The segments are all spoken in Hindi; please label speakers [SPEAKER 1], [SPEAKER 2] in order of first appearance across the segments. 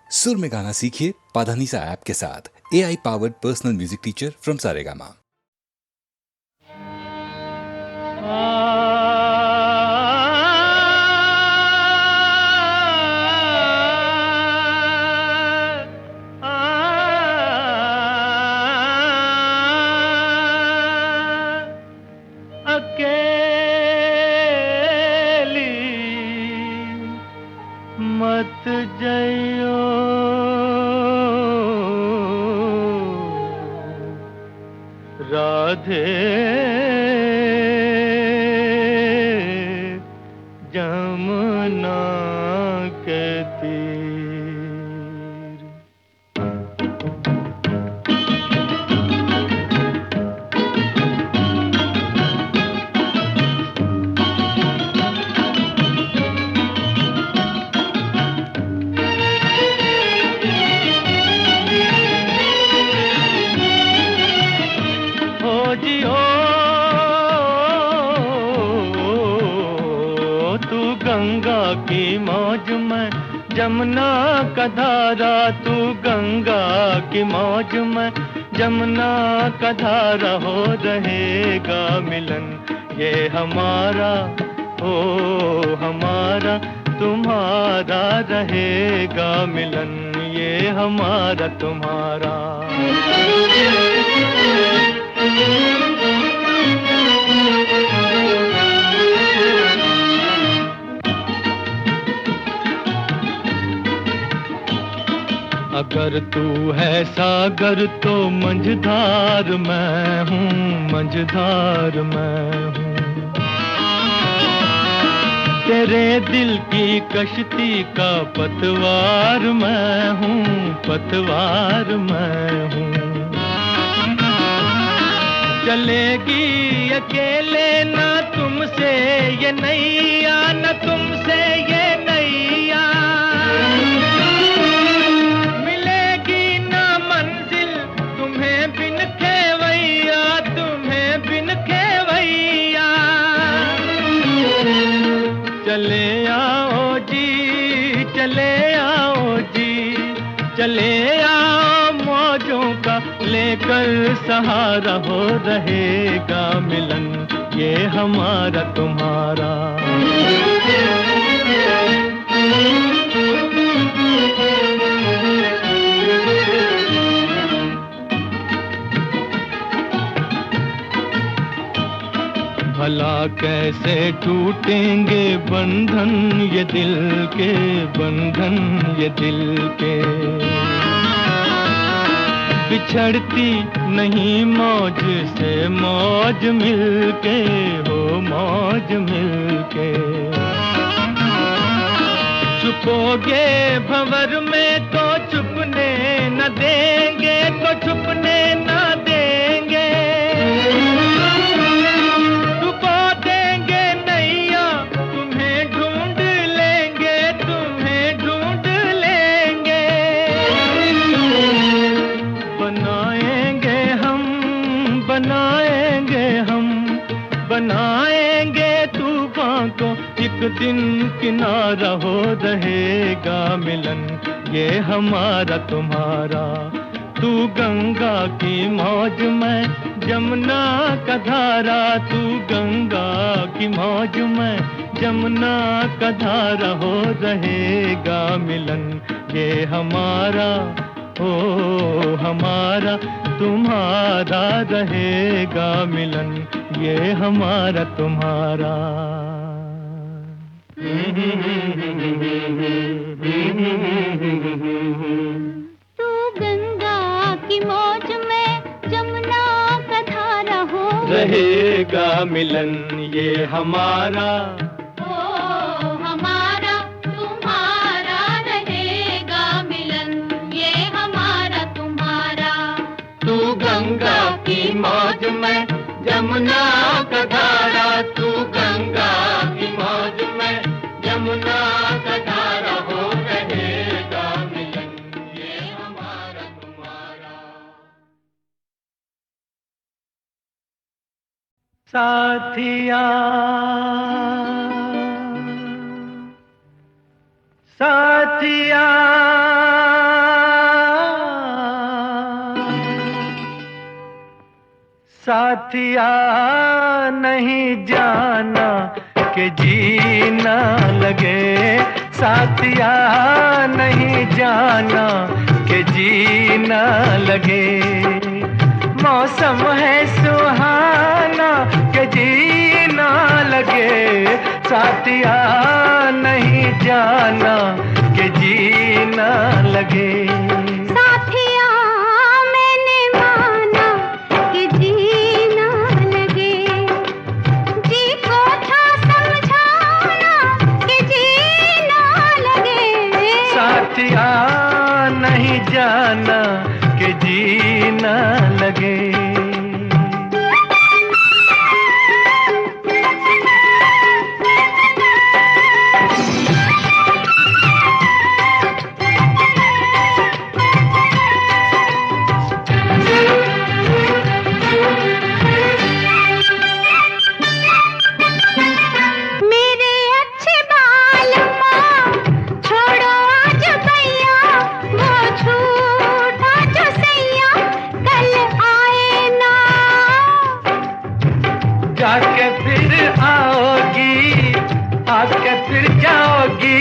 [SPEAKER 1] सुर में गाना सीखिए पाधानीसा ऐप के साथ। AI powered personal music teacher from Saregama.
[SPEAKER 2] मत जइयो राधे जमुना के तीर। गंगा की मौज में जमुना का धारा, तू गंगा की मौज में जमुना का धारा, हो रहेगा मिलन ये हमारा, ओ हमारा तुम्हारा रहेगा मिलन ये हमारा तुम्हारा। अगर तू है सागर तो मंझधार मैं हूँ, मंझधार मैं हूँ। तेरे दिल की कश्ती का पतवार मैं हूँ, पतवार मैं हूँ। चलेगी अकेले ना तुमसे ये नैया, ना तुमसे ये नैया। चले आओ जी, चले आओ जी, चले आओ मौजों का लेकर सहारा, हो रहेगा मिलन ये हमारा तुम्हारा। भला कैसे टूटेंगे बंधन ये दिल के, बंधन ये दिल के। बिछड़ती नहीं मौज से मौज मिलके, हो मौज मिलके। छुपोगे भंवर में तो छुपने न देंगे, तो छुपने न देंगे। बनाएंगे तूफान को एक दिन किनारा, हो रहेगा मिलन ये हमारा तुम्हारा। तू गंगा की मौज में जमुना का धारा, तू गंगा की मौज में जमुना का धारा, हो रहेगा मिलन ये हमारा, ओ हमारा तुम्हारा रहेगा मिलन ये हमारा तुम्हारा।
[SPEAKER 3] तू गंगा की मौज में जमुना का धारा, हो
[SPEAKER 2] रहेगा मिलन ये हमारा,
[SPEAKER 3] ओ हमारा तुम्हारा रहेगा मिलन ये हमारा तुम्हारा।
[SPEAKER 2] तू गंगा की मौज में जमुना का धारा, तू गंगा की मौज में जमुना का धारा, हो रहेगा मिलन ये हमारा तुम्हारा। साथिया साथिया साथिया नहीं जाना कि जीना लगे, साथिया नहीं जाना कि जीना लगे। मौसम है सुहाना कि जीना लगे, साथिया नहीं जाना कि जीना लगे।
[SPEAKER 3] साथिया मैंने माना कि जीना लगे, जी को था समझाना कि जीना लगे।
[SPEAKER 2] साथिया नहीं जाना कि जीना लगे।
[SPEAKER 3] मेरे अच्छे बाल माँ छोड़ो आज भैया, वो झूठा जो सैया कल आए ना।
[SPEAKER 2] जाके फिर आओगी, आके फिर जाओगी,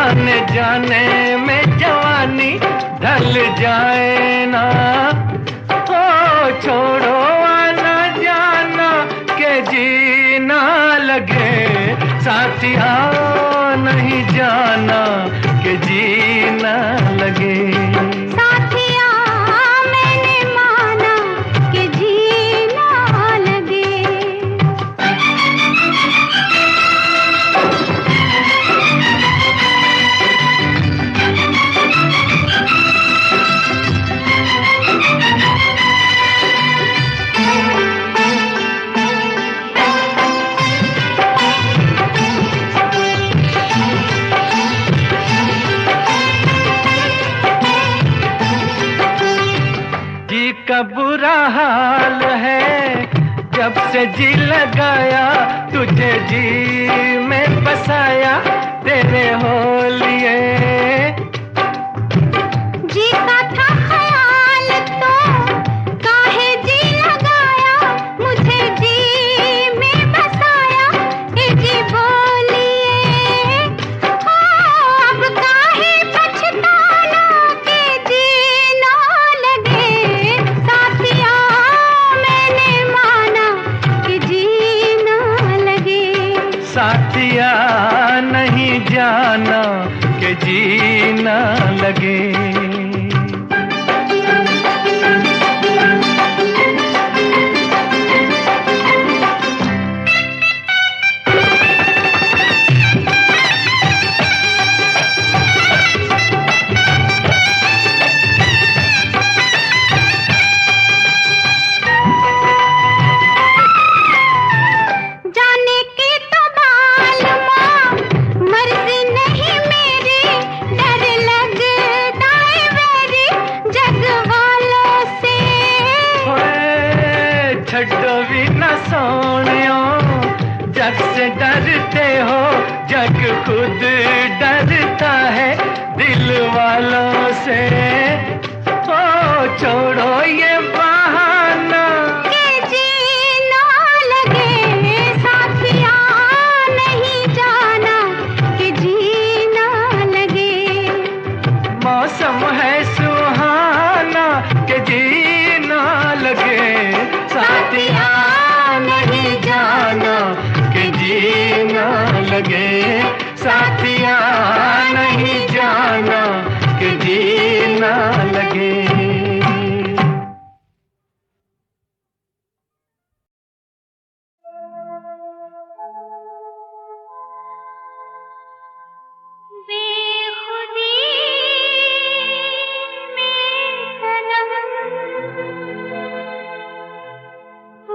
[SPEAKER 2] आने जाने में जवानी ढल जाए ना। ओ छोड़ो आना जाना के जीना लगे, साथिया नहीं जाना के जीना लगे।
[SPEAKER 3] साथिया मैंने माना कि जीना लगे।
[SPEAKER 2] जी का बुरा हाल है जब से जी लगाया, तुझे जी में बसाया तेरे हो लिए।
[SPEAKER 3] जी का था ख्याल तो काहे जी लगाया, मुझे जी में बसाया ए जी बोलिए। हो अब काहे पछताना कि जी ना लगे, साथिया मैंने माना कि जी ना लगे।
[SPEAKER 2] साथिया नहीं जाना के जीना लगे।
[SPEAKER 3] जाने की तो मालूमा मर्जी नहीं मेरी, डर लगता है मेरी जग वालों से।
[SPEAKER 2] ओए छड्डो भी न सोनियो, जग से डरते हो, जग खुद डरता है दिल वालों से। ओ छोड़ो ये बहाना
[SPEAKER 3] कि जीना लगे, साथिया नहीं जाना कि जीना लगे।
[SPEAKER 2] मौसम है सुहाना के जीना लगे, साथिया नहीं जाना के जीना लगे, साथिया नहीं जाना के जीना लगे।
[SPEAKER 3] बेखुदी में सनम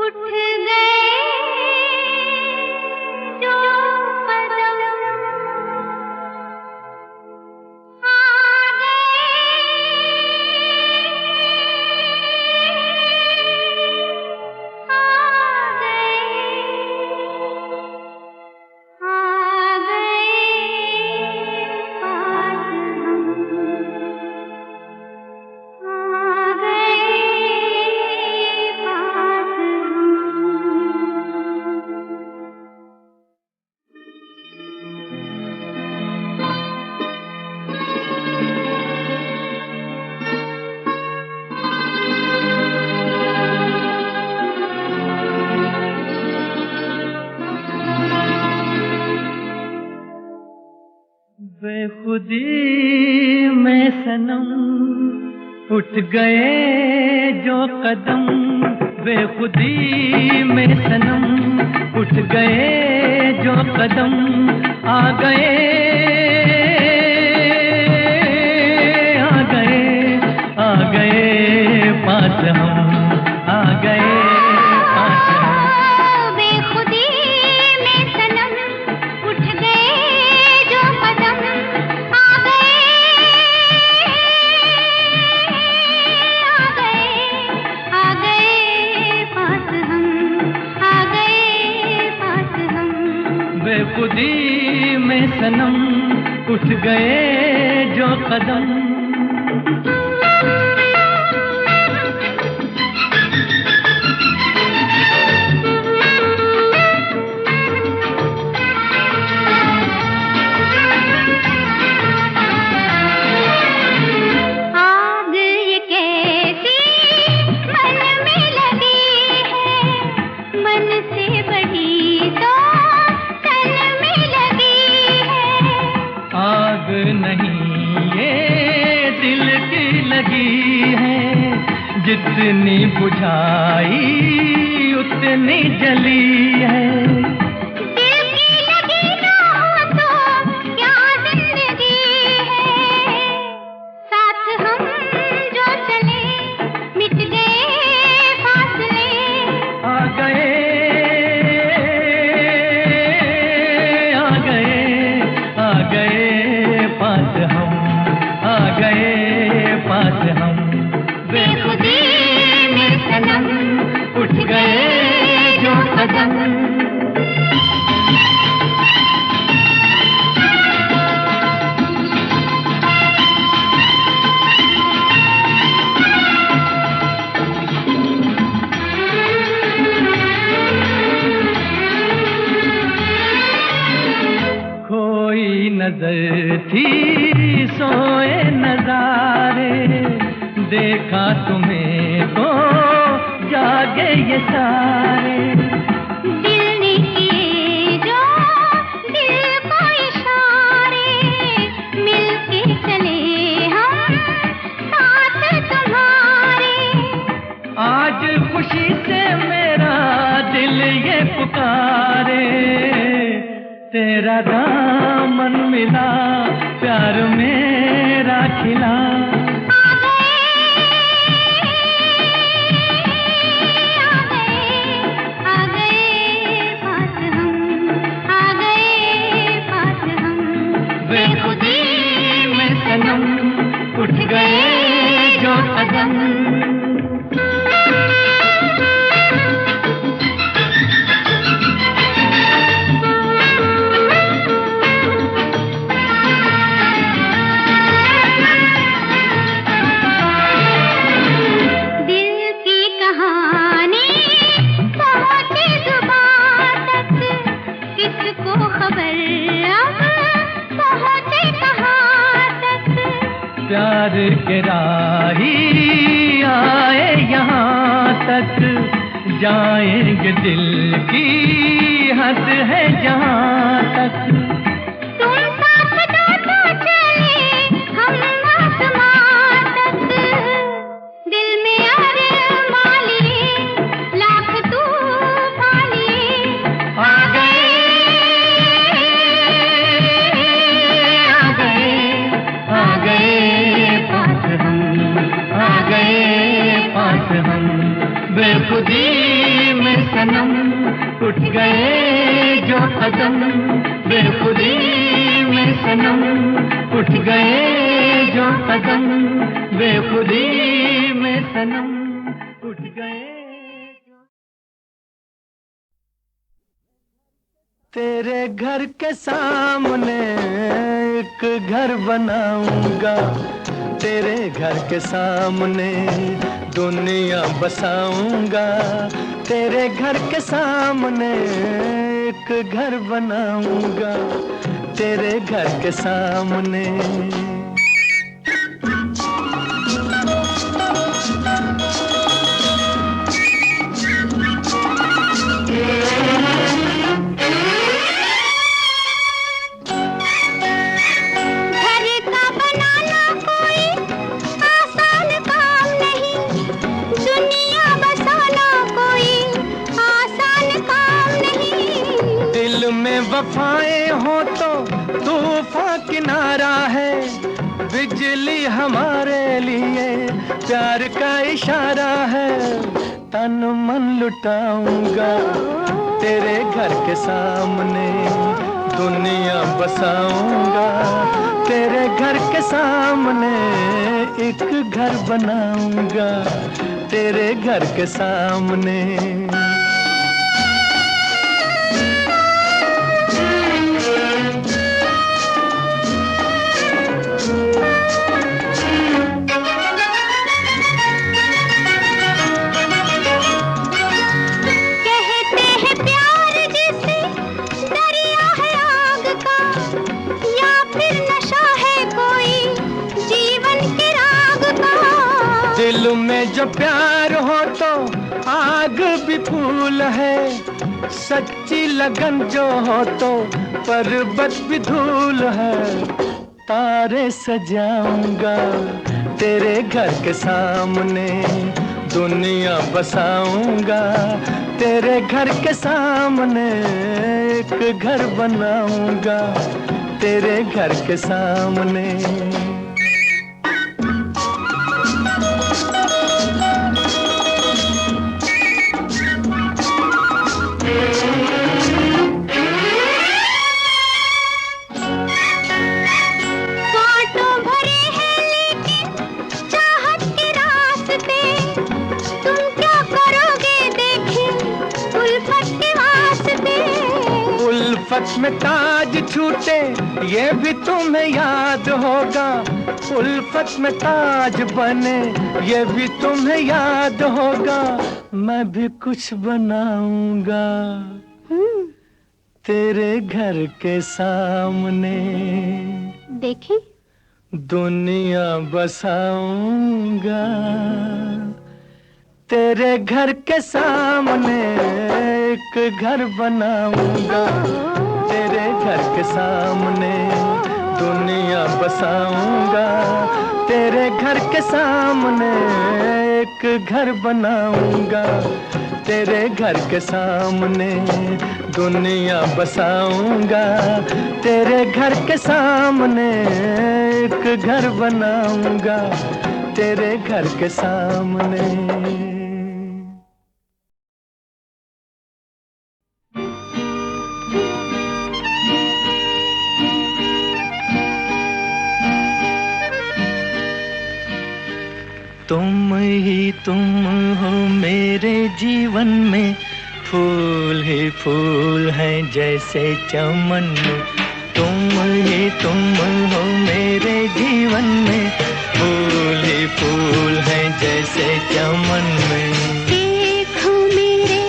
[SPEAKER 3] उठ गए जो कदम,
[SPEAKER 2] सनम उठ गए जो कदम, बेखुदी में सनम उठ गए जो कदम, आ गए आ गए आ गए पास हम, आ गए पास हम।
[SPEAKER 3] बेखुदी में सनम उठ गए जो कदम, आ गए आ गए पास हम, आ गए पास हम।
[SPEAKER 2] बेखुदी में सनम उठ गए जो कदम।
[SPEAKER 3] आग ये कैसी मन में लगी है, मन से बड़ी तो तन में लगी है।
[SPEAKER 2] आग नहीं ये दिल की लगी है, जितनी बुझाई उतनी जली है।
[SPEAKER 3] दिल की लगी ना हो तो क्या जिंदगी है, साथ हम जो चले मिट गए फासले।
[SPEAKER 2] आ गए आ गए आ गए पास हम, आ गए पास हम।
[SPEAKER 3] बेखुदी में सनम
[SPEAKER 2] उठ गए जो कदम। खोई नजर थी सोए नजारे, देखा तुम्हें तो जागे ये सारे।
[SPEAKER 3] दिल ने किए जो दिल को इशारे, मिलके चले हम साथ तुम्हारे।
[SPEAKER 2] आज खुशी से मेरा दिल ये पुकारे, तेरा दामन मिला प्यार मेरा खिला।
[SPEAKER 3] आ गए पास हम, आ गए पास हम।
[SPEAKER 2] बेखुदी में सनम उठ गए जो कदम।
[SPEAKER 3] दिल की कहानी पहुंचे जुबां तक, किसको खबर अब पहुंचे कहाँ तक।
[SPEAKER 2] प्यार के राही आए यहाँ तक, जाएंगे दिल की हद है जहाँ तक।
[SPEAKER 3] तुम साथ दो तो चले हम आसमां तक, दिल में अरमां लिए लाख तूफान लिए।
[SPEAKER 2] आ गए आ गए आ गए पास हम, आ गए पास हम। बेखुदी में सनम उठ गए जो कदम, बेखुदी में सनम उठ गए जो कदम, बेखुदी में सनम उठ गए जो। तेरे घर के सामने एक घर बनाऊंगा, तेरे घर के सामने दुनिया बसाऊंगा। तेरे घर के सामने एक घर बनाऊंगा, तेरे घर के सामने।
[SPEAKER 3] घर का बनाना कोई
[SPEAKER 2] बेवफाएं हो तो तूफान किनारा है, बिजली हमारे लिए प्यार का इशारा है। तन मन लुटाऊंगा तेरे घर के सामने, दुनिया बसाऊंगा तेरे घर के सामने, एक घर बनाऊंगा तेरे घर के सामने। दिल में जो प्यार हो तो आग भी फूल है, सच्ची लगन जो हो तो पर्वत भी धूल है। तारे सजाऊंगा तेरे घर के सामने, दुनिया बसाऊंगा तेरे घर के सामने, एक घर बनाऊंगा तेरे घर के सामने। उल्फत में ताज छूटे ये भी तुम्हें याद होगा, उल्फत में ताज बने ये भी तुम्हें याद होगा। मैं भी कुछ बनाऊंगा तेरे घर के सामने,
[SPEAKER 3] देखी
[SPEAKER 2] दुनिया बसाऊंगा तेरे घर के सामने, एक घर बनाऊंगा तेरे घर के सामने, दुनिया बसाऊंगा तेरे घर के सामने, एक घर बनाऊंगा तेरे घर के सामने, दुनिया बसाऊंगा तेरे घर के सामने, एक घर बनाऊंगा तेरे घर के सामने। तुम हो मेरे जीवन में, फूल ही फूल हैं जैसे चमन में। तुम हो मेरे जीवन में, फूल ही फूल हैं जैसे चमन में।
[SPEAKER 3] एक हो मेरे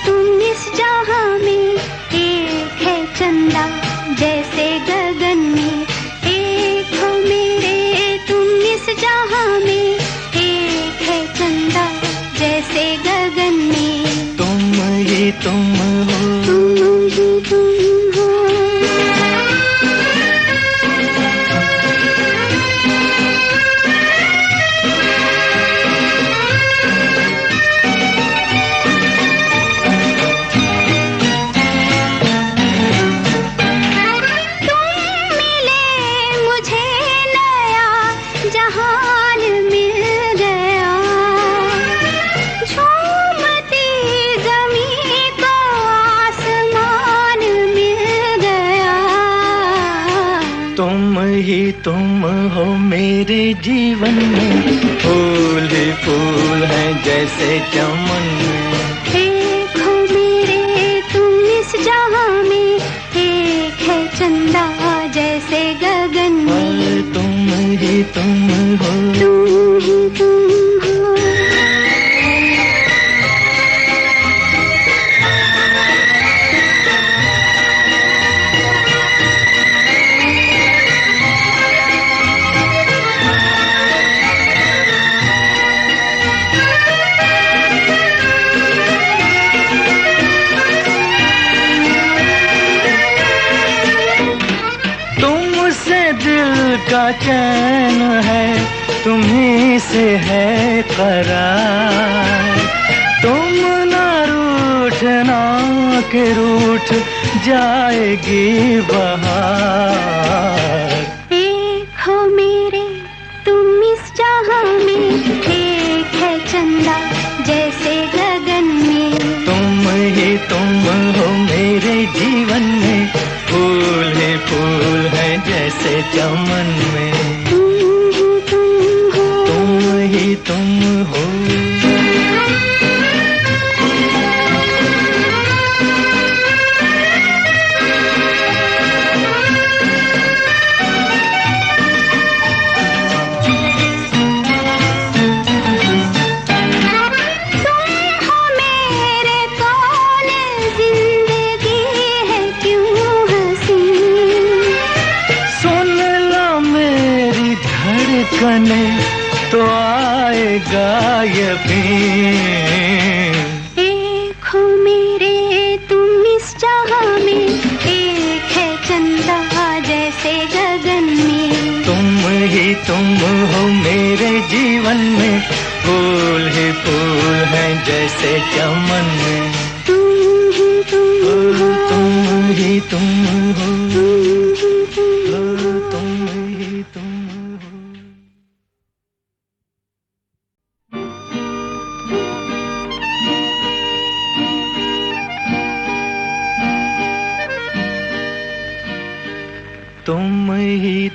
[SPEAKER 3] तुम इस जहां में, एक है चंदा जैसे गगन में। एक हो मेरे तुम इस जहां में, एक है चंदा जैसे गगन में।
[SPEAKER 2] तुम ही तुम हो,
[SPEAKER 3] तुम ही तुम हो।
[SPEAKER 2] तुम हो मेरे जीवन में, फूल ही फूल हैं जैसे चमन में।
[SPEAKER 3] एक हो मेरे तुम इस जहां में, एक है चंदा जैसे गगन में।
[SPEAKER 2] तुम ही तुम हो,
[SPEAKER 3] तुम ही तुम हो।
[SPEAKER 2] का चैन है तुम्हीं से है करार, तुम ना रूठ रूठना के रूठ जाएगी बहार।
[SPEAKER 3] एक हो मेरे तुम इस जहां में, एक है चंदा जैसे गगन में।
[SPEAKER 2] तुम हो मेरे जीवन में, फूल ही फूल है जैसे चमन में।
[SPEAKER 3] तुम हो,
[SPEAKER 2] तुम हो। धड़कने तो आएगा यकीन।
[SPEAKER 3] एक हो मेरे तुम इस जहां में, एक है चंदा जैसे गगन में।
[SPEAKER 2] तुम हो मेरे जीवन में, फूल ही फूल है जैसे चमन में।
[SPEAKER 3] तुम हो,
[SPEAKER 2] तुम हो।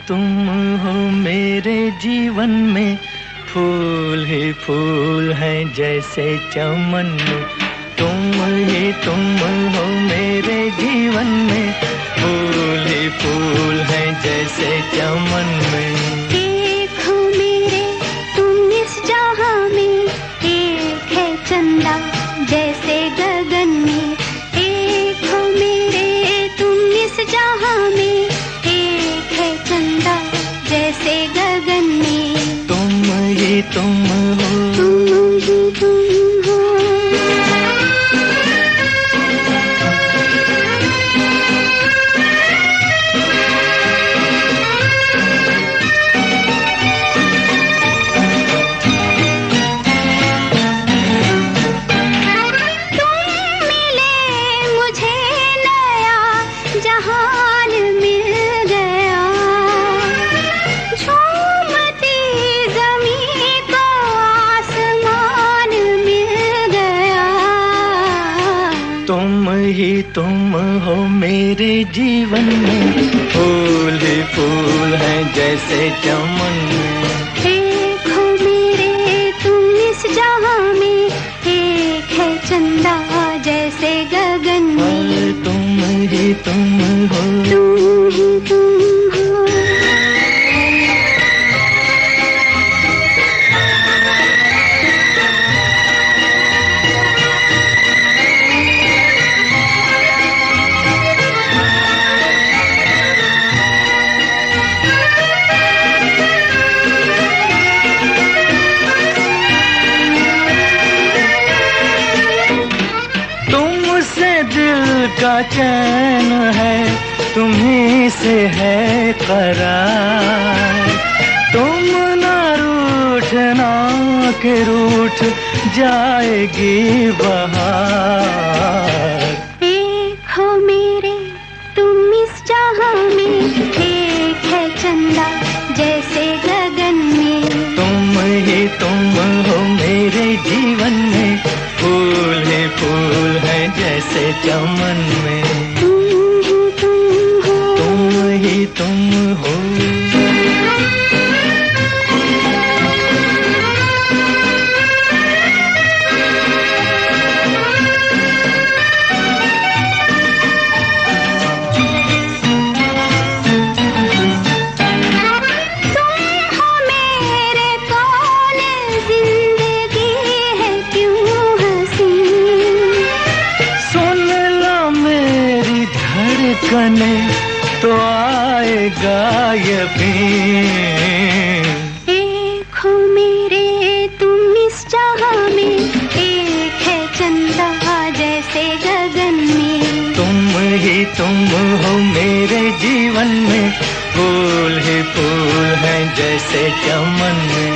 [SPEAKER 2] तुम हो मेरे जीवन में, फूल ही फूल है जैसे चमन में। तुम हो मेरे जीवन में, फूल ही फूल है जैसे चमन में।
[SPEAKER 3] एक हो मेरे तुम इस जहां में, एक है चंदा जैसे गगन में। एक हो मेरे तुम इस जहां में, जैसे गगन में।
[SPEAKER 2] तुम हो।
[SPEAKER 3] तुम हो।
[SPEAKER 2] तुम हो मेरे जीवन में, फूल ही फूल है जैसे चमन में।
[SPEAKER 3] एक हो मेरे तुम इस जहां में, एक है चंदा जैसे गगन में।
[SPEAKER 2] तुम हो। का चैन है, तुम्हीं से है करार। तुम ना रूठना के रूठ जाएगी बहार।
[SPEAKER 3] एक हो मेरे तुम इस जहां में, एक है चंदा जैसे गगन में।
[SPEAKER 2] तुम हो मेरे जीवन में, फूल ही फूल है जैसे चमन में। तुम हो। धड़कने तो आएगा यकीन।
[SPEAKER 3] एक हो मेरे तुम इस जहां में, एक है चंदा जैसे गगन में।
[SPEAKER 2] तुम हो मेरे जीवन में, फूल ही फूल है जैसे चमन में।